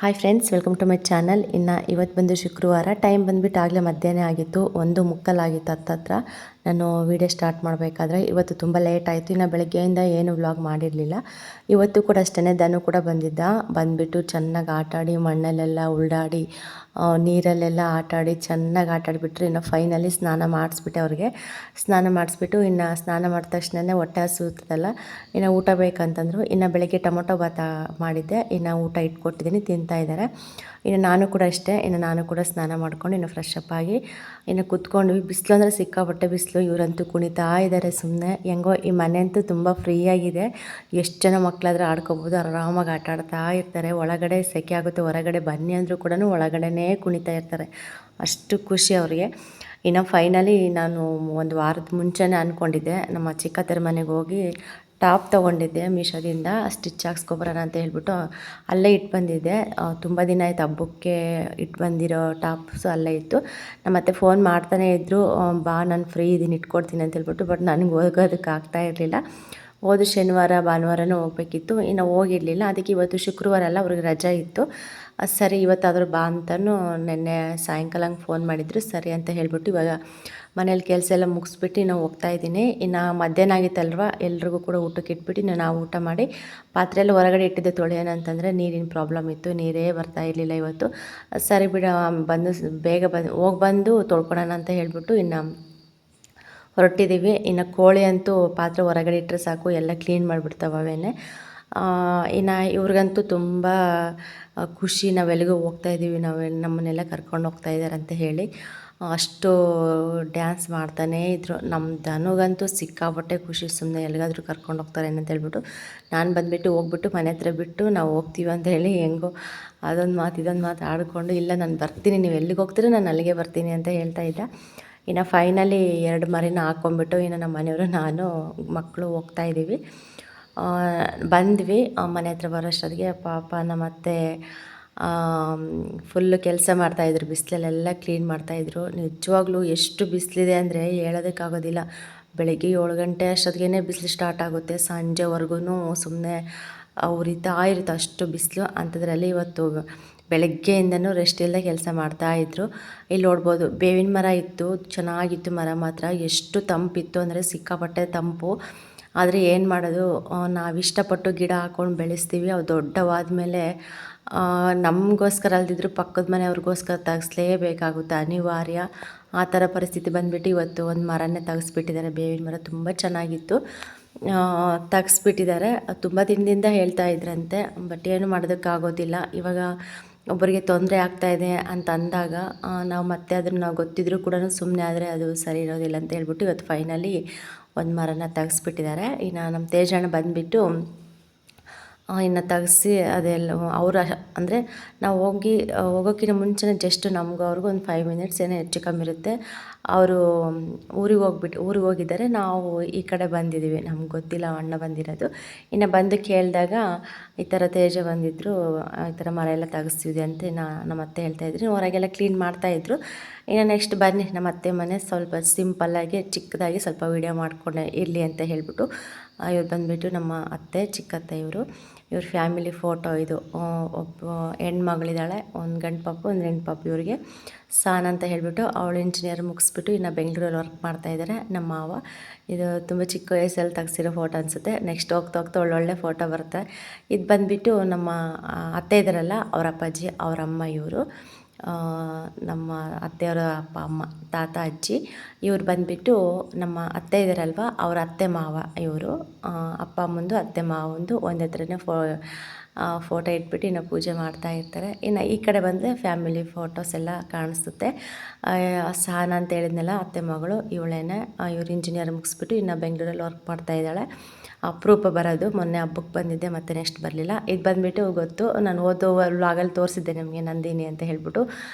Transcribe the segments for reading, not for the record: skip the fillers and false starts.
Hi friends, welcome to my channel. ಇನ್ನು ಇವತ್ತು ಬಂದು ಶುಕ್ರವಾರ, ಟೈಮ್ ಬಂದುಬಿಟ್ಟು ಆಗಲೇ ಮಧ್ಯಾಹ್ನ ಆಗಿತ್ತು, 1:15 ಹತ್ತತ್ರ ನಾನು ವೀಡಿಯೋ ಸ್ಟಾರ್ಟ್ ಮಾಡಬೇಕಾದ್ರೆ. ಇವತ್ತು ತುಂಬ ಲೇಟ್ ಆಯಿತು. ಇನ್ನು ಬೆಳಗ್ಗೆಯಿಂದ ಏನು ವ್ಲಾಗ್ ಮಾಡಿರಲಿಲ್ಲ. ಇವತ್ತು ಕೂಡ ಅಷ್ಟೇ, ಧನು ಕೂಡ ಬಂದುಬಿಟ್ಟು ಚೆನ್ನಾಗಿ ಆಟಾಡಿ, ಮಣ್ಣಲ್ಲೆಲ್ಲ ಉರುಳಾಡಿ, ನೀರಲ್ಲೆಲ್ಲ ಆಟಾಡಿ ಚೆನ್ನಾಗಿ ಆಟಾಡಿಬಿಟ್ರು. ಇನ್ನು ಫೈನಲಿ ಸ್ನಾನ ಮಾಡಿಸ್ಬಿಟ್ಟೆ ಅವ್ರಿಗೆ. ಸ್ನಾನ ಮಾಡಿಸ್ಬಿಟ್ಟು ಇನ್ನು ಸ್ನಾನ ಮಾಡಿದ ತಕ್ಷಣವೇ ಹೊಟ್ಟೆ ಹಸಿವುತ್ತದಲ್ಲ, ಇನ್ನು ಊಟ ಬೇಕಂತಂದರು. ಇನ್ನು ಬೆಳಗ್ಗೆ ಟೊಮೊಟೊ ಬಾತ ಮಾಡಿದ್ದೆ, ಇನ್ನು ಊಟ ಇಟ್ಕೊಟ್ಟಿದ್ದೀನಿ, ತಿಂತಾಯಿದ್ದಾರೆ. ಇನ್ನು ನಾನು ಕೂಡ ಅಷ್ಟೇ, ನಾನು ಕೂಡ ಸ್ನಾನ ಮಾಡ್ಕೊಂಡು ಇನ್ನು ಫ್ರೆಶ್ ಅಪ್ ಆಗಿ ಇನ್ನು ಕೂತ್ಕೊಂಡ್ವಿ. ಬಿಸಿಲು ಅಂದರೆ ಸಿಕ್ಕಾಪಟ್ಟೆ ಬಿಸಿಲು. ಇವರಂತೂ ಕುಣಿತಾ ಇದ್ದಾರೆ ಸುಮ್ಮನೆ. ಹೆಂಗೋ ಈ ಮನೆ ಅಂತೂ ತುಂಬ ಫ್ರೀಯಾಗಿದೆ. ಎಷ್ಟು ಜನ ಮಕ್ಕಳಾದ್ರೆ ಆಡ್ಕೊಬೋದು, ಆರಾಮಾಗಿ ಆಟ ಆಡ್ತಾ ಇರ್ತಾರೆ. ಒಳಗಡೆ ಸೆಕೆ ಆಗುತ್ತೆ, ಹೊರಗಡೆ ಬನ್ನಿ ಅಂದರೂ ಕೂಡ ಒಳಗಡೆನೇ ಕುಣಿತಾ ಇರ್ತಾರೆ. ಅಷ್ಟು ಖುಷಿ ಅವರಿಗೆ. ಇನ್ನು ಫೈನಲಿ ನಾನು ಒಂದು ವಾರದ ಮುಂಚೆನೇ ಅಂದ್ಕೊಂಡಿದ್ದೆ, ನಮ್ಮ ಚಿಕ್ಕತ್ತರ ಮನೆಗೆ ಹೋಗಿ ಟಾಪ್ ತೊಗೊಂಡಿದ್ದೆ ಮೀಶೋದಿಂದ, ಸ್ಟಿಚ್ ಹಾಕ್ಸ್ಕೊಬರೋಣ ಅಂತ ಹೇಳ್ಬಿಟ್ಟು ಅಲ್ಲೇ ಇಟ್ಟು ಬಂದಿದ್ದೆ. ತುಂಬ ದಿನ ಆಯ್ತು ಹಬ್ಬಕ್ಕೆ ಇಟ್ಟು ಬಂದಿರೋ ಟಾಪ್ಸು ಅಲ್ಲೇ ಇತ್ತು. ನಮ್ಮ ಅತ್ತೆ ಫೋನ್ ಮಾಡ್ತಾನೇ ಇದ್ದರು, ಬಾ ನಾನು ಫ್ರೀ ಇದ್ದೀನಿ ಇಟ್ಕೊಡ್ತೀನಿ ಅಂತ ಹೇಳ್ಬಿಟ್ಟು. ಬಟ್ ನನಗೆ ಹೋಗೋದಕ್ಕೆ ಆಗ್ತಾ ಇರಲಿಲ್ಲ. ಹೋದ ಶನಿವಾರ ಭಾನುವಾರನೂ ಹೋಗಬೇಕಿತ್ತು, ಇನ್ನು ಹೋಗಿರಲಿಲ್ಲ. ಅದಕ್ಕೆ ಇವತ್ತು ಶುಕ್ರವಾರ ಅಲ್ಲ, ಅವ್ರಿಗೆ ರಜೆ ಇತ್ತು. ಸರಿ ಇವತ್ತಾದರೂ ಬಾ ಅಂತಲೂ ನೆನ್ನೆ ಸಾಯಂಕಾಲ ಹಂಗೆ ಫೋನ್ ಮಾಡಿದ್ರು. ಸರಿ ಅಂತ ಹೇಳ್ಬಿಟ್ಟು ಇವಾಗ ಮನೇಲಿ ಕೆಲಸ ಎಲ್ಲ ಮುಗಿಸ್ಬಿಟ್ಟು ನಾವು ಹೋಗ್ತಾಯಿದ್ದೀನಿ. ಇನ್ನು ಮಧ್ಯಾಹ್ನ ಆಗಿತ್ತಲ್ವ, ಎಲ್ರಿಗೂ ಕೂಡ ಊಟಕ್ಕೆ ಇಟ್ಬಿಟ್ಟು ನಾವು ಊಟ ಮಾಡಿ ಪಾತ್ರೆ ಎಲ್ಲ ಹೊರಗಡೆ ಇಟ್ಟಿದ್ದೆ ತೊಳೆಯೋಣ ಅಂತಂದರೆ ನೀರಿನ ಪ್ರಾಬ್ಲಮ್ ಇತ್ತು, ನೀರೇ ಬರ್ತಾ ಇರಲಿಲ್ಲ ಇವತ್ತು. ಸರಿ ಬಿಡ, ಬೇಗ ಬಂದು ತೊಳ್ಕೊಳೋಣ ಅಂತ ಹೇಳ್ಬಿಟ್ಟು ಇನ್ನು ಹೊರಟಿದ್ದೀವಿ. ಇನ್ನು ಕೋಳಿ ಅಂತೂ ಪಾತ್ರೆ ಹೊರಗಡೆ ಇಟ್ಟರೆ ಸಾಕು, ಎಲ್ಲ ಕ್ಲೀನ್ ಮಾಡಿಬಿಡ್ತಾವೆ ಅವೇನೆ. ಇನ್ನು ಇವ್ರಿಗಂತೂ ತುಂಬ ಖುಷಿ, ನಾವೆಲ್ಲಿಗೂ ಹೋಗ್ತಾಯಿದ್ದೀವಿ, ನಮ್ಮನ್ನೆಲ್ಲ ಕರ್ಕೊಂಡು ಹೋಗ್ತಾಯಿದ್ದಾರೆ ಅಂತ ಹೇಳಿ. ಅಷ್ಟು ಡ್ಯಾನ್ಸ್ ಮಾಡ್ತಾನೇ ಇದ್ದರು. ನಮ್ಮ ಧನುಗಂತೂ ಸಿಕ್ಕಾಪಟ್ಟೆ ಖುಷಿ, ಸುಮ್ಮನೆ ಎಲ್ಲಿಗಾದರೂ ಕರ್ಕೊಂಡು ಹೋಗ್ತಾರೆ ಅಂತ ಹೇಳ್ಬಿಟ್ಟು. ನಾನು ಬಂದುಬಿಟ್ಟು ಹೋಗ್ಬಿಟ್ಟು ಮನೆ ಹತ್ರ ಬಿಟ್ಟು ನಾವು ಹೋಗ್ತೀವಿ ಅಂತ ಹೇಳಿ ಹೆಂಗೋ ಅದೊಂದು ಮಾತು ಇದೊಂದು ಮಾತು ಆಡಿಕೊಂಡು, ಇಲ್ಲ ನಾನು ಬರ್ತೀನಿ, ನೀವು ಎಲ್ಲಿಗೆ ಹೋಗ್ತೀರೋ ನಾನು ಅಲ್ಲಿಗೆ ಬರ್ತೀನಿ ಅಂತ ಹೇಳ್ತಾ ಇದ್ದೆ. ಇನ್ನು ಫೈನಲಿ 2 ಮರಿನ ಹಾಕ್ಕೊಂಬಿಟ್ಟು ಇನ್ನು ನಮ್ಮ ಮನೆಯವರು ನಾನು ಮಕ್ಕಳು ಹೋಗ್ತಾಯಿದ್ದೀವಿ. ಬಂದ್ವಿ. ಮನೆ ಹತ್ರ ಬರೋಷ್ಟೊತ್ತಿಗೆ ಪಾಪ ನಮ್ಮ ಅತ್ತೆ ಫುಲ್ಲು ಕೆಲಸ ಮಾಡ್ತಾಯಿದ್ರು, ಬಿಸಿಲಲ್ಲೆಲ್ಲ ಕ್ಲೀನ್ ಮಾಡ್ತಾಯಿದ್ರು. ನಿಜವಾಗ್ಲೂ ಎಷ್ಟು ಬಿಸಿಲಿದೆ ಅಂದರೆ ಹೇಳೋದಕ್ಕಾಗೋದಿಲ್ಲ. ಬೆಳಗ್ಗೆ 7 ಗಂಟೆ ಅಷ್ಟೊತ್ತಿಗೆ ಬಿಸಿಲು ಸ್ಟಾರ್ಟ್ ಆಗುತ್ತೆ, ಸಂಜೆವರೆಗೂ ಸುಮ್ಮನೆ ಉರಿತಾ ಇರುತ್ತೆ, ಅಷ್ಟು ಬಿಸಿಲು. ಅಂಥದ್ರಲ್ಲಿ ಇವತ್ತು ಬೆಳಗ್ಗೆಯಿಂದನೂ ರೆಸ್ಟ್ ಇಲ್ಲದೆ ಕೆಲಸ ಮಾಡ್ತಾಯಿದ್ರು. ಇಲ್ಲಿ ನೋಡ್ಬೋದು, ಬೇವಿನ ಮರ ಇತ್ತು, ಚೆನ್ನಾಗಿತ್ತು ಮರ ಮಾತ್ರ. ಎಷ್ಟು ತಂಪಿತ್ತು ಅಂದರೆ ಸಿಕ್ಕಾಪಟ್ಟೆ ತಂಪು. ಆದರೆ ಏನು ಮಾಡೋದು, ನಾವು ಇಷ್ಟಪಟ್ಟು ಗಿಡ ಹಾಕ್ಕೊಂಡು ಬೆಳೆಸ್ತೀವಿ, ಅವು ದೊಡ್ಡವಾದಮೇಲೆ ನಮಗೋಸ್ಕರ ಅಲ್ದಿದ್ರು ಪಕ್ಕದ ಮನೆಯವ್ರಿಗೋಸ್ಕರ ತೆಗಿಸ್ಲೇಬೇಕಾಗುತ್ತೆ, ಅನಿವಾರ್ಯ. ಆ ಥರ ಪರಿಸ್ಥಿತಿ ಬಂದುಬಿಟ್ಟು ಇವತ್ತು ಒಂದು ಮರನೇ ತೆಗೆಸ್ಬಿಟ್ಟಿದ್ದಾರೆ. ಬೇವಿನ ಮರ ತುಂಬ ಚೆನ್ನಾಗಿತ್ತು, ತೆಗೆಸ್ಬಿಟ್ಟಿದ್ದಾರೆ. ತುಂಬ ದಿನದಿಂದ ಹೇಳ್ತಾ ಇದ್ರಂತೆ, ಬಟ್ ಏನು ಮಾಡೋದಕ್ಕಾಗೋದಿಲ್ಲ. ಇವಾಗ ಒಬ್ಬರಿಗೆ ತೊಂದರೆ ಆಗ್ತಾಯಿದೆ ಅಂತ ಅಂದಾಗ ನಾವು ಮತ್ತೆ ಅದನ್ನು ಗೊತ್ತಿದ್ರೂ ಕೂಡ ಸುಮ್ಮನೆ ಆದರೆ ಅದು ಸರಿ ಇರೋದಿಲ್ಲ ಅಂತ ಹೇಳ್ಬಿಟ್ಟು ಇವತ್ತು ಫೈನಲಿ ಒಂದು ಮರನ ತೆಗೆಸ್ಬಿಟ್ಟಿದ್ದಾರೆ. ಇನ್ನು ನಮ್ಮ ತೇಜಣ್ಣ ಬಂದುಬಿಟ್ಟು ಇನ್ನು ತೆಗ್ಸಿ ಅದೆಲ್ಲ ಅವರು ಅಂದರೆ ನಾವು ಹೋಗೋಕ್ಕಿಂತ ಮುಂಚೆನೇ ಜಸ್ಟ್ ನಮಗೂ ಅವ್ರಿಗೂ ಒಂದು 5 ಮಿನಿಟ್ಸ್ ಏನೋ ಹೆಚ್ಚು ಕಮ್ಮಿ ಇರುತ್ತೆ. ಅವರು ಊರಿಗೆ ಹೋಗಿದ್ದಾರೆ, ನಾವು ಈ ಕಡೆ ಬಂದಿದ್ದೀವಿ, ನಮ್ಗೆ ಗೊತ್ತಿಲ್ಲ ಅಣ್ಣ ಬಂದಿರೋದು. ಇನ್ನು ಬಂದು ಕೇಳಿದಾಗ ಈ ಥರ ತೇಜ ಬಂದಿದ್ದರು, ಈ ಥರ ಮರ ಎಲ್ಲ ತೆಗೆಸ್ತಿದ್ವಿ ಅಂತ ನಮ್ಮ ಅತ್ತೆ ಹೇಳ್ತಾಯಿದ್ರು. ಹೊರಗೆಲ್ಲ ಕ್ಲೀನ್ ಮಾಡ್ತಾಯಿದ್ರು. ಇನ್ನು ನೆಕ್ಸ್ಟ್ ಬನ್ನಿ, ನಮ್ಮ ಅತ್ತೆ ಮನೆ ಸ್ವಲ್ಪ ಸಿಂಪಲ್ಲಾಗಿ ಚಿಕ್ಕದಾಗಿ ಸ್ವಲ್ಪ ವೀಡಿಯೋ ಮಾಡ್ಕೊಂಡೆ ಇರಲಿ ಅಂತ ಹೇಳಿಬಿಟ್ಟು ಇವ್ರು ಬಂದುಬಿಟ್ಟು ನಮ್ಮ ಅತ್ತೆ, ಚಿಕ್ಕತ್ತೆ ಇವ್ರ ಫ್ಯಾಮಿಲಿ ಫೋಟೋ ಇದು. ಒಬ್ಬ ಹೆಣ್ಮಗಳಿದ್ದಾಳೆ, ಒಂದು ಗಂಡು ಪಾಪು ಒಂದು ಹೆಣ್ಣು ಪಾಪು. ಇವರಿಗೆ ಸಾನ್ ಅಂತ ಹೇಳಿಬಿಟ್ಟು ಅವಳು ಇಂಜಿನಿಯರ್ ಮುಗಿಸ್ಬಿಟ್ಟು ಇನ್ನು ಬೆಂಗಳೂರಲ್ಲಿ ವರ್ಕ್ ಮಾಡ್ತಾಯಿದ್ದಾರೆ. ನಮ್ಮ ಮಾವ ಇದು ತುಂಬ ಚಿಕ್ಕ ವಯಸ್ಸಲ್ಲಿ ತೆಗ್ಸಿರೋ ಫೋಟೋ ಅನಿಸುತ್ತೆ. ನೆಕ್ಸ್ಟ್ ಹೋಗ್ತಾ ಒಳ್ಳೊಳ್ಳೆ ಫೋಟೋ ಬರುತ್ತೆ. ಇದು ಬಂದುಬಿಟ್ಟು ನಮ್ಮ ಅತ್ತೆ ಇದ್ದಾರಲ್ಲ, ಅವ್ರ ಅಪ್ಪಾಜಿ, ಅವ್ರ ಅಮ್ಮ ಇವರು. ನಮ್ಮ ಅತ್ತೆಯವರ ಅಪ್ಪ ಅಮ್ಮ, ತಾತ ಅಜ್ಜಿ. ಇವ್ರು ಬಂದುಬಿಟ್ಟು ನಮ್ಮ ಅತ್ತೆ ಇದ್ದಾರಲ್ವ, ಅವ್ರ ಅತ್ತೆ ಮಾವ ಇವರು. ಅಪ್ಪ ಅಮ್ಮಂದು ಅತ್ತೆ ಮಾವಂದು ಒಂದೇ ಥರನೇ ಫೋಟೋ ಇಟ್ಬಿಟ್ಟು ಇನ್ನು ಪೂಜೆ ಮಾಡ್ತಾ ಇರ್ತಾರೆ. ಇನ್ನು ಈ ಕಡೆ ಬಂದರೆ ಫ್ಯಾಮಿಲಿ ಫೋಟೋಸ್ ಎಲ್ಲ ಕಾಣಿಸುತ್ತೆ. ಸಹನ ಅಂತ ಹೇಳಿದ್ನಲ್ಲ ಅತ್ತೆ ಮಗಳು, ಇವಳೇನೆ. ಇವ್ರು ಇಂಜಿನಿಯರ್ ಮುಗಿಸ್ಬಿಟ್ಟು ಇನ್ನು ಬೆಂಗಳೂರಲ್ಲಿ ವರ್ಕ್ ಮಾಡ್ತಾಯಿದ್ದಾಳೆ. ಅಪರೂಪ ಬರೋದು, ಮೊನ್ನೆ ಹಬ್ಬಕ್ಕೆ ಬಂದಿದ್ದೆ, ಮತ್ತು ನೆಕ್ಸ್ಟ್ ಬರಲಿಲ್ಲ. ಇದು ಬಂದುಬಿಟ್ಟು ಗೊತ್ತು, ನಾನು ಓದೋ ವ್ಲಾಗಲ್ಲಿ ತೋರಿಸಿದ್ದೆ ನಿಮಗೆ, ನಂದಿನಿ ಅಂತ ಹೇಳ್ಬಿಟ್ಟು.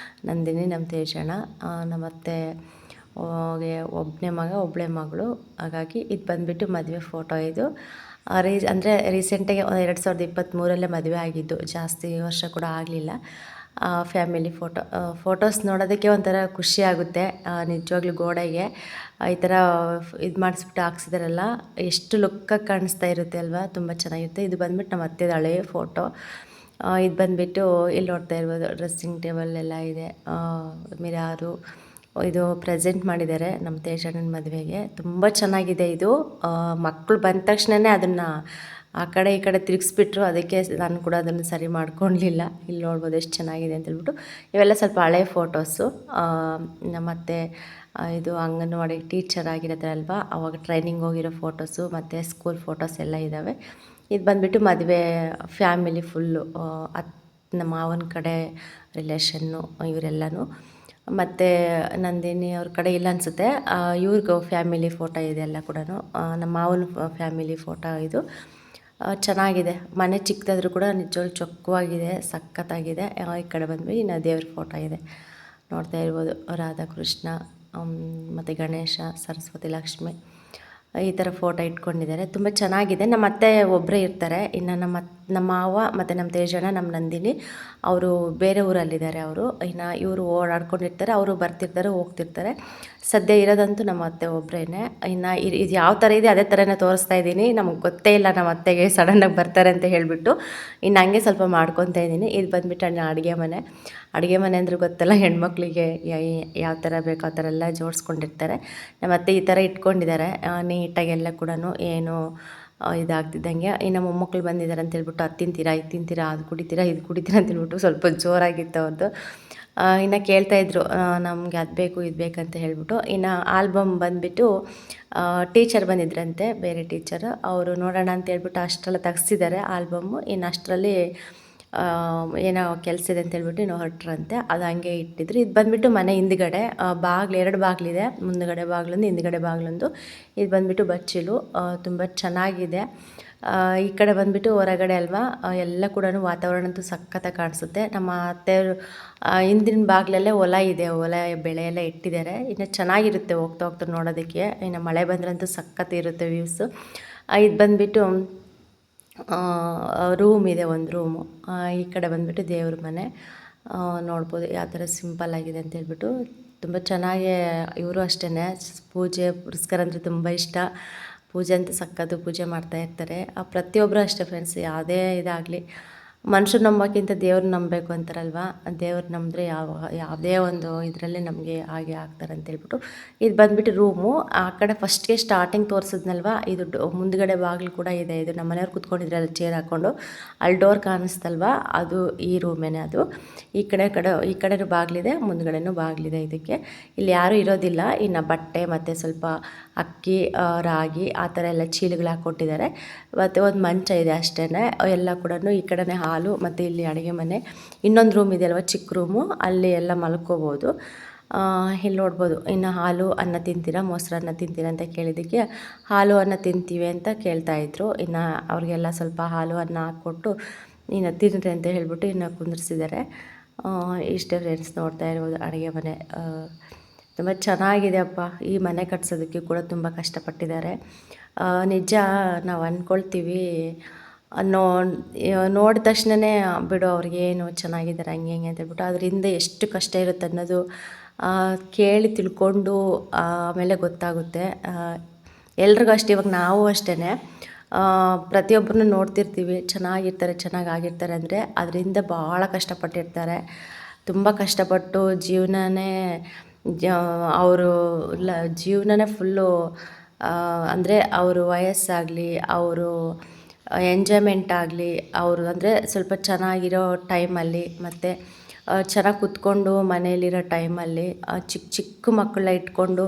ನಂದಿನಿ ನಮ್ಮ ತೇಜಣ್ಣ. ನಮ್ಮ ಅತ್ತೆ ಒಬ್ಬನೇ ಮಗ ಒಬ್ಬಳೆ ಮಗಳು. ಹಾಗಾಗಿ ಇದು ಬಂದುಬಿಟ್ಟು ಮದುವೆ ಫೋಟೋ. ಇದು ಅಂದರೆ ರೀಸೆಂಟಾಗಿ 2023 ಮದುವೆ ಆಗಿದ್ದು, ಜಾಸ್ತಿ ವರ್ಷ ಕೂಡ ಆಗಲಿಲ್ಲ. ಫ್ಯಾಮಿಲಿ ಫೋಟೋಸ್ ನೋಡೋದಕ್ಕೆ ಒಂಥರ ಖುಷಿ ಆಗುತ್ತೆ. ನಿಜವಾಗ್ಲೂ ಗೋಡೆಗೆ ಈ ಥರ ಇದು ಮಾಡಿಸ್ಬಿಟ್ಟು ಹಾಕ್ಸಿದಾರಲ್ಲ, ಎಷ್ಟು ಲುಕ್ಕಾಗಿ ಕಾಣಿಸ್ತಾ ಇರುತ್ತೆ ಅಲ್ವಾ, ತುಂಬ ಚೆನ್ನಾಗಿರುತ್ತೆ. ಇದು ಬಂದ್ಬಿಟ್ಟು ನಮ್ಮ ಅತ್ತೆದು ಹಳೆಯ ಫೋಟೋ. ಇದು ಬಂದುಬಿಟ್ಟು ಇಲ್ಲಿ ನೋಡ್ತಾ ಇರ್ಬೋದು ಡ್ರೆಸ್ಸಿಂಗ್ ಟೇಬಲ್ ಎಲ್ಲ ಇದೆ, ಮಿರಾರು. ಇದು ಪ್ರೆಸೆಂಟ್ ಮಾಡಿದ್ದಾರೆ ನಮ್ಮ ತೇಜಣ್ಣನ ಮದುವೆಗೆ. ತುಂಬ ಚೆನ್ನಾಗಿದೆ ಇದು. ಮಕ್ಕಳು ಬಂದ ತಕ್ಷಣವೇ ಅದನ್ನು ಆ ಕಡೆ ಈ ಕಡೆ ತಿರುಗಿಸ್ಬಿಟ್ರು, ಅದಕ್ಕೆ ನಾನು ಕೂಡ ಅದನ್ನು ಸರಿ ಮಾಡ್ಕೊಳ್ಲಿಲ್ಲ. ಇಲ್ಲಿ ನೋಡ್ಬೋದು ಎಷ್ಟು ಚೆನ್ನಾಗಿದೆ ಅಂತ ಹೇಳ್ಬಿಟ್ಟು. ಇವೆಲ್ಲ ಸ್ವಲ್ಪ ಹಳೆ ಫೋಟೋಸು. ಮತ್ತು ಇದು ಅಂಗನವಾಡಿ ಟೀಚರ್ ಆಗಿರೋದ್ರಲ್ವ, ಅವಾಗ ಟ್ರೈನಿಂಗ್ ಹೋಗಿರೋ ಫೋಟೋಸು ಮತ್ತು ಸ್ಕೂಲ್ ಫೋಟೋಸ್ ಎಲ್ಲ ಇದ್ದಾವೆ. ಇದು ಬಂದುಬಿಟ್ಟು ಮದುವೆ ಫ್ಯಾಮಿಲಿ ಫುಲ್ಲು, ನಮ್ಮ ಮಾವನ ಕಡೆ ರಿಲೇಷನ್ನು ಇವರೆಲ್ಲನೂ. ಮತ್ತು ನಂದಿನಿ ಅವ್ರ ಕಡೆ ಇಲ್ಲ ಅನಿಸುತ್ತೆ, ಇವ್ರಿಗೂ ಫ್ಯಾಮಿಲಿ ಫೋಟೋ ಇದೆ ಎಲ್ಲ ಕೂಡ. ನಮ್ಮ ಮಾವನ ಫ್ಯಾಮಿಲಿ ಫೋಟೋ ಇದು. ಚೆನ್ನಾಗಿದೆ. ಮನೆ ಚಿಕ್ಕದಾದ್ರೂ ಕೂಡ ನಿಜವಾಗ್ಲೂ ಚೊಕ್ಕವಾಗಿದೆ, ಸಖತ್ತಾಗಿದೆ. ಈ ಕಡೆ ಬಂದ್ವಿ ಇನ್ನು ದೇವ್ರ ಫೋಟೋ ಇದೆ, ನೋಡ್ತಾ ಇರ್ಬೋದು. ರಾಧಾಕೃಷ್ಣ ಮತ್ತು ಗಣೇಶ, ಸರಸ್ವತಿ, ಲಕ್ಷ್ಮಿ ಈ ಥರ ಫೋಟೋ ಇಟ್ಕೊಂಡಿದ್ದಾರೆ. ತುಂಬ ಚೆನ್ನಾಗಿದೆ. ನಮ್ಮ ಅತ್ತೆ ಒಬ್ಬರೇ ಇರ್ತಾರೆ. ಇನ್ನು ನಮ್ಮ ಮಾವ ಮತ್ತು ನಮ್ಮ ತೇಜಣ್ಣ, ನಮ್ಮ ನಂದಿನಿ ಅವರು ಬೇರೆ ಊರಲ್ಲಿದ್ದಾರೆ. ಅವರು ಇನ್ನು ಇವರು ಓಡಾಡ್ಕೊಂಡಿರ್ತಾರೆ, ಅವರು ಬರ್ತಿರ್ತಾರೆ ಹೋಗ್ತಿರ್ತಾರೆ. ಸದ್ಯ ಇರೋದಂತೂ ನಮ್ಮ ಅತ್ತೆ ಒಬ್ಬರೇ. ಇನ್ನು ಇದು ಯಾವ ಥರ ಇದೆ ಅದೇ ಥರನೇ ತೋರಿಸ್ತಾ ಇದ್ದೀನಿ. ನಮಗೆ ಗೊತ್ತೇ ಇಲ್ಲ ನಮ್ಮ ಅತ್ತೆಗೆ ಸಡನ್ನಾಗಿ ಬರ್ತಾರೆ ಅಂತ ಹೇಳಿಬಿಟ್ಟು ಇನ್ನು ಹಂಗೆ ಸ್ವಲ್ಪ ಮಾಡ್ಕೊತಾ ಇದ್ದೀನಿ. ಇದು ಬಂದುಬಿಟ್ಟು ಅಡುಗೆ ಮನೆ ಅಂದರೆ ಗೊತ್ತಲ್ಲ, ಹೆಣ್ಮಕ್ಳಿಗೆ ಯಾವ ಥರ ಬೇಕೋ ಆ ಥರ ಎಲ್ಲ ಜೋಡಿಸ್ಕೊಂಡಿರ್ತಾರೆ. ನಮ್ಮ ಅತ್ತೆ ಈ ಥರ ಇಟ್ಕೊಂಡಿದ್ದಾರೆ ನೀಟಾಗಿ ಎಲ್ಲ ಕೂಡ. ಏನು ಇದಾಗ್ತಿದ್ದಂಗೆ ಇನ್ನು ಮೊಮ್ಮಕ್ಕಳು ಬಂದಿದ್ದಾರೆ ಅಂತ ಹೇಳ್ಬಿಟ್ಟು ಅದು ತಿಂತೀರಾ, ಇದು ತಿಂತೀರಾ, ಅದು ಕುಡಿತೀರಾ, ಇದು ಕುಡಿತೀರಾ ಅಂತ ಹೇಳ್ಬಿಟ್ಟು ಸ್ವಲ್ಪ ಜೋರಾಗಿತ್ತು ಅವ್ರದ್ದು. ಇನ್ನು ಕೇಳ್ತಾಯಿದ್ರು ನಮಗೆ ಅದು ಬೇಕು ಇದು ಬೇಕಂತ ಹೇಳ್ಬಿಟ್ಟು. ಇನ್ನು ಆಲ್ಬಮ್ ಬಂದುಬಿಟ್ಟು ಟೀಚರ್ ಬಂದಿದ್ರಂತೆ, ಬೇರೆ ಟೀಚರ್ ಅವರು ನೋಡೋಣ ಅಂತ ಹೇಳ್ಬಿಟ್ಟು ಅಷ್ಟೆಲ್ಲ ತೆಗ್ಸಿದ್ದಾರೆ ಆಲ್ಬಮ್ಮು. ಇನ್ನು ಅಷ್ಟರಲ್ಲಿ ಏನೋ ಕೆಲಸ ಇದೆ ಅಂತ ಹೇಳ್ಬಿಟ್ಟು ಇನ್ನೂ ಹೊರಟ್ರಂತೆ, ಅದು ಹಂಗೆ ಇಟ್ಟಿದ್ರು. ಇದು ಬಂದುಬಿಟ್ಟು ಮನೆ ಹಿಂದ್ಗಡೆ ಬಾಗಿಲು, 2 ಬಾಗಿಲಿದೆ, ಮುಂದುಗಡೆ ಬಾಗಿಲೊಂದು ಹಿಂದ್ಗಡೆ ಬಾಗಿಲೊಂದು. ಇದು ಬಂದುಬಿಟ್ಟು ಬಚ್ಚಿಲು, ತುಂಬ ಚೆನ್ನಾಗಿದೆ. ಈ ಕಡೆ ಬಂದುಬಿಟ್ಟು ಹೊರಗಡೆ ಅಲ್ವಾ, ಎಲ್ಲ ಕೂಡ ವಾತಾವರಣ ಅಂತೂ ಸಖತ್ತಾಗಿ ಕಾಣಿಸುತ್ತೆ. ನಮ್ಮ ಅತ್ತೆಯವರು ಹಿಂದಿನ ಬಾಗಿಲಲ್ಲೇ ಹೊಲ ಇದೆ, ಹೊಲ ಬೆಳೆ ಎಲ್ಲ ಇಟ್ಟಿದ್ದಾರೆ. ಇನ್ನು ಚೆನ್ನಾಗಿರುತ್ತೆ ಹೋಗ್ತಾ ಹೋಗ್ತಾ ನೋಡೋದಕ್ಕೆ. ಇನ್ನು ಮಳೆ ಬಂದ್ರಂತೂ ಸಖತ್ ಇರುತ್ತೆ ವ್ಯೂಸು. ಇದು ಬಂದುಬಿಟ್ಟು ರೂಮ್ ಇದೆ, ಒಂದು ರೂಮು. ಈ ಕಡೆ ಬಂದುಬಿಟ್ಟು ದೇವ್ರ ಮನೆ. ನೋಡ್ಬೋದು ಯಾವ ಥರ ಸಿಂಪಲ್ ಆಗಿದೆ ಅಂತ ಹೇಳ್ಬಿಟ್ಟು. ತುಂಬ ಚೆನ್ನಾಗಿ ಇವರು ಅಷ್ಟೇ, ಪೂಜೆ ಪುರಸ್ಕಾರ ಅಂದರೆ ತುಂಬ ಇಷ್ಟ. ಪೂಜೆ ಅಂತ ಸಖತ್ತು ಪೂಜೆ ಮಾಡ್ತಾ ಇರ್ತಾರೆ. ಪ್ರತಿಯೊಬ್ಬರು ಅಷ್ಟೇ ಫ್ರೆಂಡ್ಸ್, ಯಾವುದೇ ಇದಾಗಲಿ ಮನುಷ್ಯರು ನಂಬೋಕ್ಕಿಂತ ದೇವ್ರು ನಂಬಬೇಕು ಅಂತಾರಲ್ವ. ದೇವ್ರು ನಂಬಿದ್ರೆ ಯಾವುದೇ ಒಂದು ಇದರಲ್ಲಿ ನಮಗೆ ಹಾಗೆ ಆಗ್ತಾರೆ ಅಂತೇಳ್ಬಿಟ್ಟು. ಇದು ಬಂದುಬಿಟ್ಟು ರೂಮು. ಆ ಕಡೆ ಫಸ್ಟ್ಗೆ ಸ್ಟಾರ್ಟಿಂಗ್ ತೋರಿಸಿದ್ನಲ್ವ, ಇದು ಮುಂದ್ಗಡೆ ಬಾಗಿಲು ಕೂಡ ಇದೆ. ಇದು ನಮ್ಮ ಮನೆಯವ್ರು ಕೂತ್ಕೊಂಡಿದ್ರಲ್ಲ ಚೇರ್ ಹಾಕ್ಕೊಂಡು, ಅಲ್ಲಿ ಡೋರ್ ಕಾಣಿಸ್ತಲ್ವ, ಅದು ಈ ರೂಮೇನೆ. ಅದು ಈ ಕಡೆನೂ ಬಾಗಿಲಿದೆ, ಮುಂದ್ಗಡೆನೂ ಬಾಗಿಲಿದೆ. ಇದಕ್ಕೆ ಇಲ್ಲಿ ಯಾರೂ ಇರೋದಿಲ್ಲ. ಇನ್ನು ಬಟ್ಟೆ ಮತ್ತು ಸ್ವಲ್ಪ ಅಕ್ಕಿ, ರಾಗಿ ಆ ಥರ ಎಲ್ಲ ಚೀಲಗಳು ಹಾಕ್ಕೊಟ್ಟಿದ್ದಾರೆ. ಮತ್ತು ಒಂದು ಮಂಚ ಇದೆ ಅಷ್ಟೇ. ಎಲ್ಲ ಕೂಡ ಈ ಕಡೆನೇ ಹಾಲು ಮತ್ತು ಇಲ್ಲಿ ಅಡುಗೆ ಮನೆ. ಇನ್ನೊಂದು ರೂಮ್ ಇದೆ ಅಲ್ವ, ಚಿಕ್ಕ ರೂಮು, ಅಲ್ಲಿ ಎಲ್ಲ ಮಲ್ಕೋಬೋದು. ಇಲ್ಲಿ ನೋಡ್ಬೋದು. ಇನ್ನು ಹಾಲು ಅನ್ನ ತಿಂತೀರಾ, ಮೊಸರನ್ನ ತಿಂತೀರಾ ಅಂತ ಕೇಳಿದ್ದಕ್ಕೆ ಹಾಲು ಅನ್ನ ತಿಂತೀವಿ ಅಂತ ಕೇಳ್ತಾಯಿದ್ರು. ಇನ್ನು ಅವ್ರಿಗೆಲ್ಲ ಸ್ವಲ್ಪ ಹಾಲು ಅನ್ನ ಹಾಕ್ಕೊಟ್ಟು ಇನ್ನು ತಿನ್ನಿರಿ ಅಂತ ಹೇಳ್ಬಿಟ್ಟು ಇನ್ನು ಕುಂದಿರ್ಸಿದ್ದಾರೆ. ಇಷ್ಟೇ ಫ್ರೆಂಡ್ಸ್, ನೋಡ್ತಾ ಇರ್ಬೋದು ಅಡುಗೆ ಮನೆ. ತುಂಬ ಚೆನ್ನಾಗಿದೆ ಅಪ್ಪ. ಈ ಮನೆ ಕಟ್ಸೋದಕ್ಕೆ ಕೂಡ ತುಂಬ ಕಷ್ಟಪಟ್ಟಿದ್ದಾರೆ. ನಿಜ ನಾವು ಅಂದ್ಕೊಳ್ತೀವಿ, ನೋಡಿದ ತಕ್ಷಣವೇ ಬಿಡು ಅವ್ರಿಗೇನು ಚೆನ್ನಾಗಿದ್ದಾರೆ ಹಂಗೆ ಹಿಂಗೆ ಅಂತ ಹೇಳ್ಬಿಟ್ಟು, ಅದರಿಂದ ಎಷ್ಟು ಕಷ್ಟ ಇರುತ್ತೆ ಅನ್ನೋದು ಕೇಳಿ ತಿಳ್ಕೊಂಡು ಆಮೇಲೆ ಗೊತ್ತಾಗುತ್ತೆ. ಎಲ್ರಿಗೂ ಅಷ್ಟೇ. ಇವಾಗ ನಾವು ಅಷ್ಟೇ, ಪ್ರತಿಯೊಬ್ಬರನ್ನು ನೋಡ್ತಿರ್ತೀವಿ, ಚೆನ್ನಾಗಿರ್ತಾರೆ ಅಂದರೆ ಅದರಿಂದ ಭಾಳ ಕಷ್ಟಪಟ್ಟಿರ್ತಾರೆ. ತುಂಬ ಕಷ್ಟಪಟ್ಟು ಜೀವನನೇ ಅವರು ಜೀವನನೇ ಫುಲ್ಲು, ಅಂದರೆ ಅವರು ವಯಸ್ಸಾಗಲಿ, ಅವರು ಎಂಜಾಯ್ಮೆಂಟ್ ಆಗಲಿ, ಅವರು ಅಂದರೆ ಸ್ವಲ್ಪ ಚೆನ್ನಾಗಿರೋ ಟೈಮಲ್ಲಿ ಮತ್ತು ಚೆನ್ನಾಗಿ ಕೂತ್ಕೊಂಡು ಮನೆಯಲ್ಲಿರೋ ಟೈಮಲ್ಲಿ, ಚಿಕ್ಕ ಮಕ್ಕಳನ್ನ ಇಟ್ಕೊಂಡು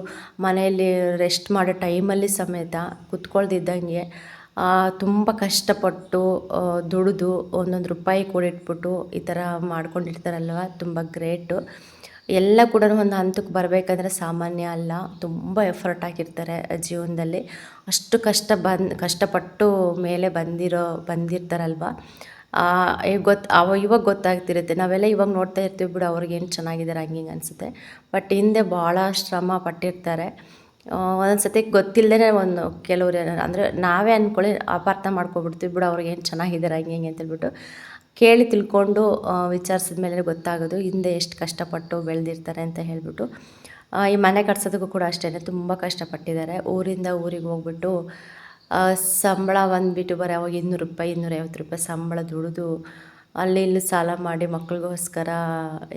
ಮನೆಯಲ್ಲಿ ರೆಸ್ಟ್ ಮಾಡೋ ಟೈಮಲ್ಲಿ ಸಮೇತ ಕೂತ್ಕೊಳ್ದಿದ್ದಂಗೆ ತುಂಬ ಕಷ್ಟಪಟ್ಟು ದುಡಿದು ಒಂದೊಂದು ರೂಪಾಯಿ ಕೂಡಿಟ್ಬಿಟ್ಟು ಈ ಥರ ಮಾಡ್ಕೊಂಡಿರ್ತಾರಲ್ವ, ತುಂಬ ಗ್ರೇಟು. ಎಲ್ಲ ಕೂಡ ಒಂದು ಹಂತಕ್ಕೆ ಬರಬೇಕಂದ್ರೆ ಸಾಮಾನ್ಯ ಅಲ್ಲ. ತುಂಬ ಎಫರ್ಟ್ ಹಾಕಿರ್ತಾರೆ ಜೀವನದಲ್ಲಿ. ಅಷ್ಟು ಕಷ್ಟಪಟ್ಟು ಮೇಲೆ ಬಂದಿರ್ತಾರಲ್ವ. ಇವಾಗ ಗೊತ್ತಾಗ್ತಿರುತ್ತೆ. ನಾವೆಲ್ಲ ಇವಾಗ ನೋಡ್ತಾ ಇರ್ತೀವಿ ಬಿಡು, ಅವ್ರಿಗೇನು ಚೆನ್ನಾಗಿದ್ದಾರೆ ಹಂಗೆ ಹಿಂಗೆ ಅನಿಸುತ್ತೆ. ಬಟ್ ಹಿಂದೆ ಭಾಳ ಶ್ರಮ ಪಟ್ಟಿರ್ತಾರೆ. ಒಂದೊಂದು ಸತಿ ಗೊತ್ತಿಲ್ಲದೇ ಕೆಲವ್ರು ಅಂದರೆ ನಾವೇ ಅಂದ್ಕೊಳ್ಳಿ ಅಪಾರ್ಥ ಮಾಡ್ಕೊಬಿಡ್ತೀವಿ, ಬಿಡು ಅವ್ರಿಗೇನು ಚೆನ್ನಾಗಿದ್ದಾರೆ ಹಂಗೆ ಹಿಂಗೆ ಅಂತೇಳ್ಬಿಟ್ಟು. ಕೇಳಿ ತಿಳ್ಕೊಂಡು ವಿಚಾರಿಸಿದ ಮೇಲೆ ಗೊತ್ತಾಗೋದು ಹಿಂದೆ ಎಷ್ಟು ಕಷ್ಟಪಟ್ಟು ಬೆಳೆದಿರ್ತಾರೆ ಅಂತ ಹೇಳ್ಬಿಟ್ಟು. ಈ ಮನೆ ಕಟ್ಸೋದಕ್ಕೂ ಕೂಡ ಅಷ್ಟೇ, ತುಂಬ ಕಷ್ಟಪಟ್ಟಿದ್ದಾರೆ. ಊರಿಂದ ಊರಿಗೆ ಹೋಗ್ಬಿಟ್ಟು ಸಂಬಳ ಬಂದುಬಿಟ್ಟು ಬರೀ ಅವಾಗ 200 ರೂಪಾಯಿ 250 ರೂಪಾಯಿ ಸಂಬಳ ದುಡಿದು ಅಲ್ಲಿ ಇಲ್ಲಿ ಸಾಲ ಮಾಡಿ ಮಕ್ಳಿಗೋಸ್ಕರ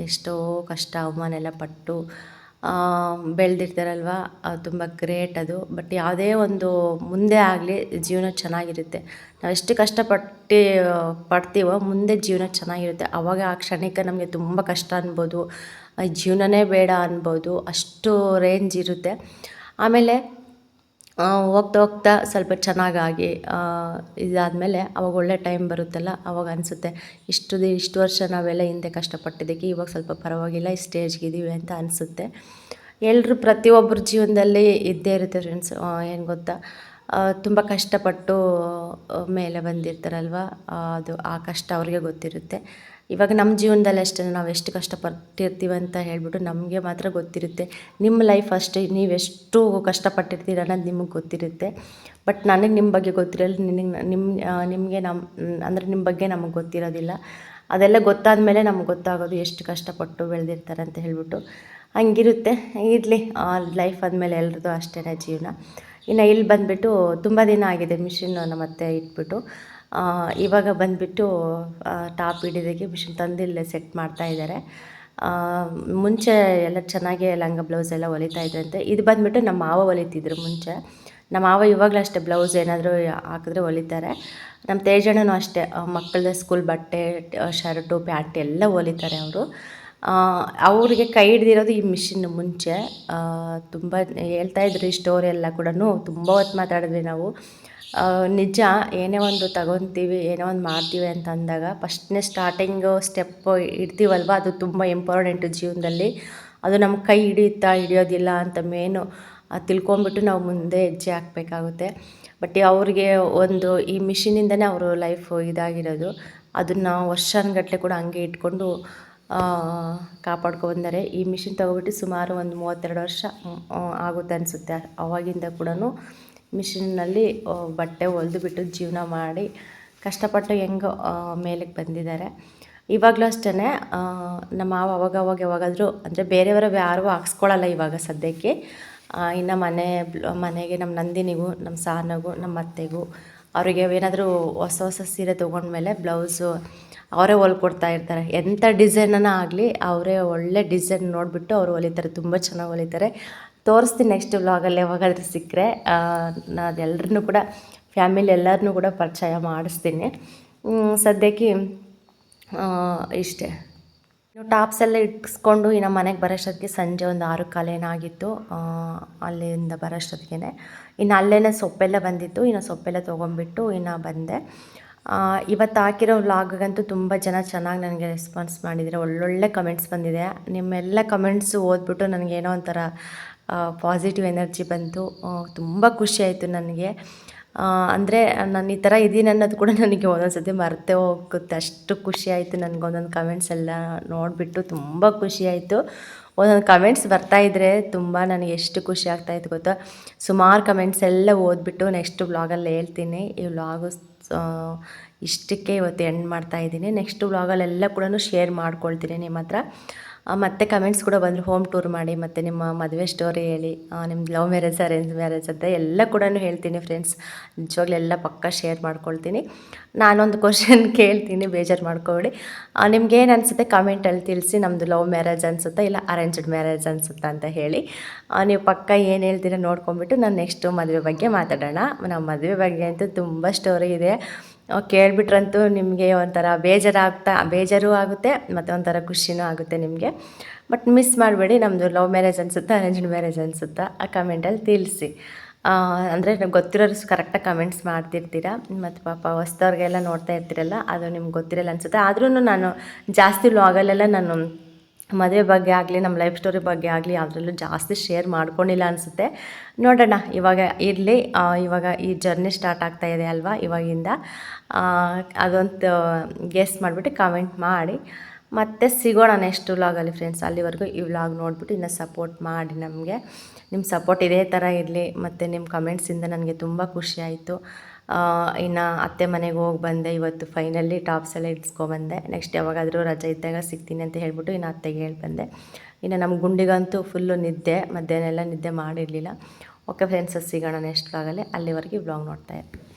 ಎಷ್ಟೋ ಕಷ್ಟ ಅವಮಾನ ಎಲ್ಲ ಪಟ್ಟು ಬೆಳೆದಿರ್ತಾರಲ್ವ, ಅದು ತುಂಬ ಗ್ರೇಟ್ ಅದು. ಬಟ್ ಯಾವುದೇ ಒಂದು ಮುಂದೆ ಆಗಲಿ ಜೀವನ ಚೆನ್ನಾಗಿರುತ್ತೆ. ನಾವು ಎಷ್ಟು ಪಡ್ತೀವೋ ಮುಂದೆ ಜೀವನ ಚೆನ್ನಾಗಿರುತ್ತೆ. ಆವಾಗ ಆ ಕ್ಷಣಕ್ಕೆ ನಮಗೆ ತುಂಬ ಕಷ್ಟ ಅನ್ಬೋದು, ಜೀವನನೇ ಬೇಡ ಅನ್ಬೋದು, ಅಷ್ಟು ರೇಂಜ್ ಇರುತ್ತೆ. ಆಮೇಲೆ ಹೋಗ್ತಾ ಹೋಗ್ತಾ ಸ್ವಲ್ಪ ಚೆನ್ನಾಗಾಗಿ ಇದಾದಮೇಲೆ ಅವಾಗ ಒಳ್ಳೆ ಟೈಮ್ ಬರುತ್ತಲ್ಲ, ಅವಾಗ ಅನಿಸುತ್ತೆ ಇಷ್ಟು ವರ್ಷ ನಾವೆಲ್ಲ ಹಿಂದೆ ಕಷ್ಟಪಟ್ಟಿದ್ದಕ್ಕೆ ಇವಾಗ ಸ್ವಲ್ಪ ಪರವಾಗಿಲ್ಲ, ಈ ಸ್ಟೇಜ್ಗಿದ್ದೀವಿ ಅಂತ ಅನಿಸುತ್ತೆ. ಎಲ್ಲರೂ ಪ್ರತಿಯೊಬ್ಬರ ಜೀವನದಲ್ಲಿ ಇದ್ದೇ ಇರುತ್ತೆ ಫ್ರೆಂಡ್ಸ್. ಏನು ಗೊತ್ತಾ, ತುಂಬ ಕಷ್ಟಪಟ್ಟು ಮೇಲೆ ಬಂದಿರ್ತಾರಲ್ವ, ಅದು ಆ ಕಷ್ಟ ಅವ್ರಿಗೆ ಗೊತ್ತಿರುತ್ತೆ. ಇವಾಗ ನಮ್ಮ ಜೀವನದಲ್ಲಿ ಅಷ್ಟೇ, ನಾವು ಎಷ್ಟು ಕಷ್ಟಪಟ್ಟಿರ್ತೀವಿ ಅಂತ ಹೇಳ್ಬಿಟ್ಟು ನಮಗೆ ಮಾತ್ರ ಗೊತ್ತಿರುತ್ತೆ. ನಿಮ್ಮ ಲೈಫ್ ಅಷ್ಟೇ, ನೀವೆಷ್ಟು ಕಷ್ಟಪಟ್ಟಿರ್ತೀರ ಅನ್ನೋದು ನಿಮಗೆ ಗೊತ್ತಿರುತ್ತೆ. ಬಟ್ ನನಗೆ ನಿಮ್ಮ ಬಗ್ಗೆ ಗೊತ್ತಿರಲ್ಲ, ನಿಮಗೆ ಅಂದರೆ ನಿಮ್ಮ ಬಗ್ಗೆ ನಮಗೆ ಗೊತ್ತಿರೋದಿಲ್ಲ. ಅದೆಲ್ಲ ಗೊತ್ತಾದ ಮೇಲೆ ನಮ್ಗೆ ಗೊತ್ತಾಗೋದು ಎಷ್ಟು ಕಷ್ಟಪಟ್ಟು ಬೆಳೆದಿರ್ತಾರೆ ಅಂತ ಹೇಳ್ಬಿಟ್ಟು. ಹಂಗಿರುತ್ತೆ, ಇರಲಿ. ಲೈಫ್ ಆದಮೇಲೆ ಎಲ್ರದ್ದು ಅಷ್ಟೇ ಜೀವನ. ಇನ್ನು ಇಲ್ಲಿ ಬಂದುಬಿಟ್ಟು ತುಂಬ ದಿನ ಆಗಿದೆ ಮಿಷಿನ್ ಮತ್ತೆ ಇಟ್ಬಿಟ್ಟು. ಇವಾಗ ಬಂದುಬಿಟ್ಟು ಟಾಪ್ ಹಿಡಿಯೋದಕ್ಕೆ ಮಿಷಿನ್ ತಂದಿಲ್ಲೇ ಸೆಟ್ ಮಾಡ್ತಾಯಿದ್ದಾರೆ. ಮುಂಚೆ ಎಲ್ಲ ಚೆನ್ನಾಗೇ ಲಂಗ ಬ್ಲೌಸ್ ಎಲ್ಲ ಹೊಲಿತಾ ಇದ್ರಂತೆ. ಇದು ಬಂದುಬಿಟ್ಟು ನಮ್ಮ ಮಾವ ಹೊಲಿತಿದ್ರು ಮುಂಚೆ. ನಮ್ಮ ಮಾವ ಇವಾಗಲೂ ಅಷ್ಟೇ ಬ್ಲೌಸ್ ಏನಾದರೂ ಹಾಕಿದ್ರೆ ಹೊಲಿತಾರೆ. ನಮ್ಮ ತೇಜಣ್ಣನೂ ಅಷ್ಟೇ, ಮಕ್ಕಳದ ಸ್ಕೂಲ್ ಬಟ್ಟೆ, ಶರ್ಟು, ಪ್ಯಾಂಟ್ ಎಲ್ಲ ಹೊಲಿತಾರೆ ಅವರು. ಅವರಿಗೆ ಕೈ ಹಿಡ್ದಿರೋದು ಈ ಮಿಷಿನ್ ಮುಂಚೆ. ತುಂಬ ಹೇಳ್ತಾಯಿದ್ರು ಈ ಸ್ಟೋರಿ ಎಲ್ಲ ಕೂಡ, ತುಂಬ ಹೊತ್ತು ಮಾತಾಡಿದ್ವಿ ನಾವು. ನಿಜ, ಏನೇ ಒಂದು ತಗೊತೀವಿ, ಏನೋ ಒಂದು ಮಾಡ್ತೀವಿ ಅಂತ ಅಂದಾಗ ಫಸ್ಟ್ನೇ ಸ್ಟಾರ್ಟಿಂಗು ಸ್ಟೆಪ್ಪು ಇಡ್ತೀವಲ್ವ, ಅದು ತುಂಬ ಇಂಪಾರ್ಟೆಂಟು ಜೀವನದಲ್ಲಿ. ಅದು ನಮ್ಮ ಕೈ ಹಿಡಿಯೋದಿಲ್ಲ ಅಂತ ಮೇನು ತಿಳ್ಕೊಂಬಿಟ್ಟು ನಾವು ಮುಂದೆ ಹೆಜ್ಜೆ ಹಾಕಬೇಕಾಗುತ್ತೆ. ಬಟ್ ಅವ್ರಿಗೆ ಒಂದು ಈ ಮಿಷಿನಿಂದನೇ ಅವರು ಲೈಫು ಇದಾಗಿರೋದು. ಅದನ್ನು ವರ್ಷಾನುಗಟ್ಟಲೆ ಕೂಡ ಹಂಗೆ ಇಟ್ಕೊಂಡು ಕಾಪಾಡ್ಕೊಬಂದರೆ. ಈ ಮಿಷಿನ್ ತೊಗೊಬಿಟ್ಟು ಸುಮಾರು ಒಂದು 32 ವರ್ಷ ಆಗುತ್ತೆ ಅನಿಸುತ್ತೆ. ಅವಾಗಿಂದ ಕೂಡ ಮಿಷಿನ್ನಲ್ಲಿ ಬಟ್ಟೆ ಹೊಲಿದುಬಿಟ್ಟು ಜೀವನ ಮಾಡಿ ಕಷ್ಟಪಟ್ಟು ಹೆಂಗೋ ಮೇಲಕ್ಕೆ ಬಂದಿದ್ದಾರೆ. ಇವಾಗಲೂ ಅಷ್ಟೇ, ನಮ್ಮ ಮಾವ ಅವಾಗ ಯಾವಾಗಾದರೂ, ಅಂದರೆ ಬೇರೆಯವರು ಯಾರೂ ಹಾಕ್ಸ್ಕೊಳ್ಳಲ್ಲ ಇವಾಗ ಸದ್ಯಕ್ಕೆ. ಇನ್ನು ಮನೆಗೆ ನಮ್ಮ ನಂದಿನಿಗೂ, ನಮ್ಮ ಸಾನಗೂ, ನಮ್ಮ ಅತ್ತೆಗೂ, ಅವರಿಗೆ ಏನಾದರೂ ಹೊಸ ಸೀರೆ ತೊಗೊಂಡ್ಮೇಲೆ ಬ್ಲೌಸು ಅವರೇ ಹೊಲ್ಕೊಡ್ತಾ ಇರ್ತಾರೆ. ಎಂಥ ಡಿಸೈನನ್ನ ಆಗಲಿ ಅವರೇ ಒಳ್ಳೆ ಡಿಸೈನ್ ನೋಡಿಬಿಟ್ಟು ಅವರು ಹೊಲಿತಾರೆ. ತುಂಬ ಚೆನ್ನಾಗಿ ಹೊಲಿತಾರೆ. ತೋರಿಸ್ತೀನಿ ನೆಕ್ಸ್ಟ್ ವ್ಲಾಗಲ್ಲಿ ಯಾವಾಗಾದರೂ ಸಿಕ್ಕರೆ. ಅದೆಲ್ಲರನ್ನೂ ಕೂಡ, ಫ್ಯಾಮಿಲಿ ಎಲ್ಲರನ್ನೂ ಕೂಡ ಪರಿಚಯ ಮಾಡಿಸ್ತೀನಿ. ಸದ್ಯಕ್ಕೆ ಇಷ್ಟೇ. ಟಾಪ್ಸ್ ಎಲ್ಲ ಇಟ್ಸ್ಕೊಂಡು ಇನ್ನು ಮನೆಗೆ ಬರೋಷ್ಟೊತ್ತಿಗೆ ಸಂಜೆ ಒಂದು 6:15 ಏನಾಗಿತ್ತು. ಅಲ್ಲಿಂದ ಬರೋಷ್ಟೊತ್ತಿಗೆ ಇನ್ನು ಅಲ್ಲೇ ಸೊಪ್ಪೆಲ್ಲ ಬಂದಿತ್ತು. ಇನ್ನು ಸೊಪ್ಪೆಲ್ಲ ತೊಗೊಂಡ್ಬಿಟ್ಟು ಇನ್ನು ಬಂದೆ. ಇವತ್ತು ಹಾಕಿರೋ ವ್ಲಾಗಂತೂ ತುಂಬ ಜನ ಚೆನ್ನಾಗಿ ನನಗೆ ರೆಸ್ಪಾನ್ಸ್ ಮಾಡಿದರೆ, ಒಳ್ಳೊಳ್ಳೆ ಕಮೆಂಟ್ಸ್ ಬಂದಿದೆ. ನಿಮ್ಮೆಲ್ಲ ಕಮೆಂಟ್ಸು ಓದ್ಬಿಟ್ಟು ನನಗೇನೋ ಒಂಥರ ಪಾಸಿಟಿವ್ ಎನರ್ಜಿ ಬಂತು. ತುಂಬ ಖುಷಿಯಾಯಿತು ನನಗೆ. ಅಂದರೆ ನಾನು ಈ ಥರ ಇದ್ದೀನಿ ಅನ್ನೋದು ಕೂಡ ನನಗೆ ಒಂದೊಂದು ಸತಿ ಮರೆತೇ ಹೋಗುತ್ತೆ. ಅಷ್ಟು ಖುಷಿಯಾಯಿತು ನನಗೆ. ಒಂದೊಂದು ಕಮೆಂಟ್ಸ್ ಎಲ್ಲ ನೋಡಿಬಿಟ್ಟು ತುಂಬ ಖುಷಿಯಾಯಿತು. ಒಂದೊಂದು ಕಮೆಂಟ್ಸ್ ಬರ್ತಾಯಿದ್ರೆ ತುಂಬ ನನಗೆ ಎಷ್ಟು ಖುಷಿ ಆಗ್ತಾಯಿತ್ತು ಗೊತ್ತಾ. ಸುಮಾರು ಕಮೆಂಟ್ಸ್ ಎಲ್ಲ ಓದ್ಬಿಟ್ಟು ನೆಕ್ಸ್ಟ್ ವ್ಲಾಗಲ್ಲಿ ಹೇಳ್ತೀನಿ. ಈ ವ್ಲಾಗು ಇಷ್ಟಕ್ಕೆ ಇವತ್ತು ಎಂಡ್ ಮಾಡ್ತಾಯಿದ್ದೀನಿ. ನೆಕ್ಸ್ಟ್ ವ್ಲಾಗಲ್ಲೆಲ್ಲ ಕೂಡ ಶೇರ್ ಮಾಡ್ಕೊಳ್ತೀನಿ ನಿಮ್ಮ ಹತ್ರ. ಮತ್ತು ಕಮೆಂಟ್ಸ್ ಕೂಡ ಬಂದರು, ಹೋಮ್ ಟೂರ್ ಮಾಡಿ, ಮತ್ತು ನಿಮ್ಮ ಮದುವೆ ಸ್ಟೋರಿ ಹೇಳಿ, ನಿಮ್ದು ಲವ್ ಮ್ಯಾರೇಜ್ ಅರೇಂಜ್ ಮ್ಯಾರೇಜ್ ಅಂತ ಎಲ್ಲ ಕೂಡ ಹೇಳ್ತೀನಿ ಫ್ರೆಂಡ್ಸ್. ನಿಜವಾಗ್ಲೂ ಎಲ್ಲ ಪಕ್ಕ ಶೇರ್ ಮಾಡ್ಕೊಳ್ತೀನಿ. ನಾನೊಂದು ಕ್ವಶನ್ ಕೇಳ್ತೀನಿ, ಬೇಜಾರು ಮಾಡ್ಕೊಬೇಡಿ. ನಿಮ್ಗೇನು ಅನಿಸುತ್ತೆ ಕಮೆಂಟಲ್ಲಿ ತಿಳಿಸಿ. ನಮ್ಮದು ಲವ್ ಮ್ಯಾರೇಜ್ ಅನಿಸುತ್ತಾ ಇಲ್ಲ ಅರೇಂಜ್ಡ್ ಮ್ಯಾರೇಜ್ ಅನಿಸುತ್ತಾ ಅಂತ ಹೇಳಿ. ನೀವು ಪಕ್ಕ ಏನು ಹೇಳ್ತೀರ ನೋಡ್ಕೊಂಬಿಟ್ಟು ನಾನು ನೆಕ್ಸ್ಟು ಮದುವೆ ಬಗ್ಗೆ ಮಾತಾಡೋಣ. ನಮ್ಮ ಮದುವೆ ಬಗ್ಗೆ ಅಂತೂ ತುಂಬ ಸ್ಟೋರಿ ಇದೆ. ಕೇಳಿಬಿಟ್ರಂತೂ ನಿಮಗೆ ಒಂಥರ ಬೇಜಾರು ಆಗುತ್ತೆ, ಮತ್ತು ಒಂಥರ ಖುಷಿನೂ ಆಗುತ್ತೆ ನಿಮಗೆ. ಬಟ್ ಮಿಸ್ ಮಾಡಬೇಡಿ. ನಮ್ಮದು ಲವ್ ಮ್ಯಾರೇಜ್ ಅನಿಸುತ್ತಾ ಅರೇಂಜ್ಡ್ ಮ್ಯಾರೇಜ್ ಅನಿಸುತ್ತಾ ಆ ಕಮೆಂಟಲ್ಲಿ ತಿಳಿಸಿ. ಅಂದರೆ ಗೊತ್ತಿರೋರು ಕರೆಕ್ಟಾಗಿ ಕಮೆಂಟ್ಸ್ ಮಾಡ್ತಿರ್ತೀರ. ಮತ್ತು ಪಾಪ ಹೊಸ್ದವ್ರಿಗೆಲ್ಲ ನೋಡ್ತಾ ಇರ್ತೀರಲ್ಲ, ಅದು ನಿಮ್ಗೆ ಗೊತ್ತಿರಲ್ಲ ಅನಿಸುತ್ತೆ. ಆದ್ರೂ ನಾನು ಜಾಸ್ತಿ ವ್ಲಾಗಲ್ಲೆಲ್ಲ ನಾನು ಮದುವೆ ಬಗ್ಗೆ ಆಗಲಿ, ನಮ್ಮ ಲೈಫ್ ಸ್ಟೋರಿ ಬಗ್ಗೆ ಆಗಲಿ ಯಾವುದ್ರಲ್ಲೂ ಜಾಸ್ತಿ ಶೇರ್ ಮಾಡ್ಕೊಂಡಿಲ್ಲ ಅನಿಸುತ್ತೆ. ನೋಡೋಣ, ಇವಾಗ ಇರಲಿ. ಇವಾಗ ಈ ಜರ್ನಿ ಸ್ಟಾರ್ಟ್ ಆಗ್ತಾ ಇದೆ ಅಲ್ವಾ, ಇವಾಗಿಂದ ಅದೊಂದು ಗೆಸ್ ಮಾಡಿಬಿಟ್ಟು ಕಮೆಂಟ್ ಮಾಡಿ. ಮತ್ತೆ ಸಿಗೋಣ ನೆಕ್ಸ್ಟ್ ವ್ಲಾಗಲ್ಲಿ ಫ್ರೆಂಡ್ಸ್. ಅಲ್ಲಿವರೆಗೂ ಈ ವ್ಲಾಗ್ ನೋಡಿಬಿಟ್ಟು ಇನ್ನೂ ಸಪೋರ್ಟ್ ಮಾಡಿ ನಮಗೆ. ನಿಮ್ಮ ಸಪೋರ್ಟ್ ಇದೇ ಥರ ಇರಲಿ. ಮತ್ತು ನಿಮ್ಮ ಕಮೆಂಟ್ಸಿಂದ ನನಗೆ ತುಂಬ ಖುಷಿ ಆಯಿತು. ಇನ್ನು ಅತ್ತೆ ಮನೆಗೆ ಹೋಗಿ ಬಂದೆ ಇವತ್ತು. ಫೈನಲಿ ಟಾಪ್ಸ್ ಎಲ್ಲ ಇಡ್ಸ್ಕೊಬಂದೆ. ನೆಕ್ಸ್ಟ್ ಯಾವಾಗಾದರೂ ರಜೆ ಇದ್ದಾಗ ಸಿಗ್ತೀನಿ ಅಂತ ಹೇಳ್ಬಿಟ್ಟು ಇನ್ನು ಅತ್ತೆಗೆ ಹೇಳಿ ಬಂದೆ. ಇನ್ನು ನಮ್ಮ ಗುಂಡಿಗಂತೂ ಫುಲ್ಲು ನಿದ್ದೆ, ಮಧ್ಯಾಹ್ನ ಎಲ್ಲ ನಿದ್ದೆ ಮಾಡಿರಲಿಲ್ಲ. ಓಕೆ ಫ್ರೆಂಡ್ಸ್, ಸಿಗೋಣ ನೆಕ್ಸ್ಟ್ ವ್ಲಾಗಲ್ಲಿ. ಅಲ್ಲಿವರೆಗೆ ವ್ಲಾಗ್ ನೋಡ್ತಾ ಇರ್ತೀನಿ.